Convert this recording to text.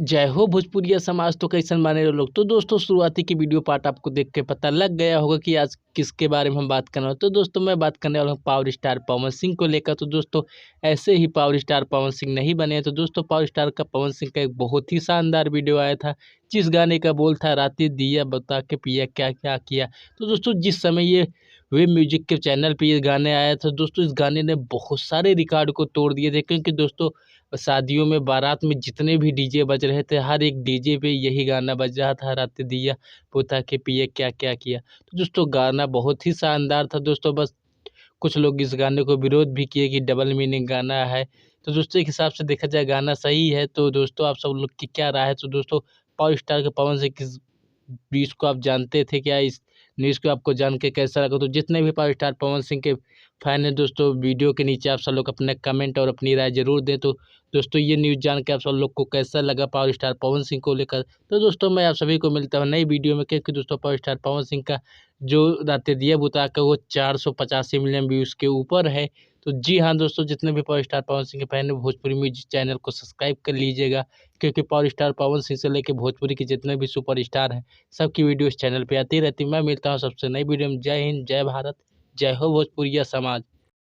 जय हो भोजपुरिया समाज। तो कैसन माने रहो लोग। तो दोस्तों शुरुआती की वीडियो पार्ट आपको देख के पता लग गया होगा कि आज किसके बारे में हम बात करने वाले। तो दोस्तों मैं बात करने वाला हूँ पावर स्टार पवन सिंह को लेकर। तो दोस्तों ऐसे ही पावर स्टार पवन सिंह नहीं बने हैं। तो दोस्तों पावर स्टार का पवन सिंह का एक बहुत ही शानदार वीडियो आया था, जिस गाने का बोल था रातें दिया बता के पिया क्या क्या किया। तो दोस्तों जिस समय ये वे म्यूजिक के चैनल पे ये गाने आया था दोस्तों, इस गाने ने बहुत सारे रिकॉर्ड को तोड़ दिए थे, क्योंकि दोस्तों शादियों में बारात में जितने भी डीजे बज रहे थे, हर एक डीजे पे यही गाना बज रहा था, रात दिया पोता के पिए क्या क्या किया। तो दोस्तों गाना बहुत ही शानदार था दोस्तों। बस कुछ लोग इस गाने को विरोध भी किए कि डबल मीनिंग गाना है। तो दोस्तों एक हिसाब से देखा जाए गाना सही है। तो दोस्तों आप सब लोग की क्या राय है। तो दोस्तों पावर स्टार के पवन सिंह किस बीच को आप जानते थे क्या? इस न्यूज़ को आपको जान के कैसा लगा? तो जितने भी पावर स्टार पवन सिंह के फैन हैं दोस्तों, वीडियो के नीचे आप सब लोग अपने कमेंट और अपनी राय जरूर दें। तो दोस्तों ये न्यूज़ जान के आप सब लोग को कैसा लगा पावर स्टार पवन सिंह को लेकर? तो दोस्तों मैं आप सभी को मिलता हूँ नई वीडियो में, क्योंकि दोस्तों पावर स्टार पवन सिंह का जो रातें दिया बुता के वो 485 मिलियन व्यूज़ के ऊपर है। तो जी हाँ दोस्तों, जितने भी पावर स्टार पवन सिंह के फैन हैं भोजपुरी म्यूजिक चैनल को सब्सक्राइब कर लीजिएगा, क्योंकि पावर स्टार पवन सिंह से लेकर भोजपुरी के जितने भी सुपर स्टार हैं सबकी वीडियो इस चैनल पे आती रहती है। मैं मिलता हूँ सबसे नई वीडियो में। जय हिंद, जय भारत, जय हो भोजपुरिया समाज।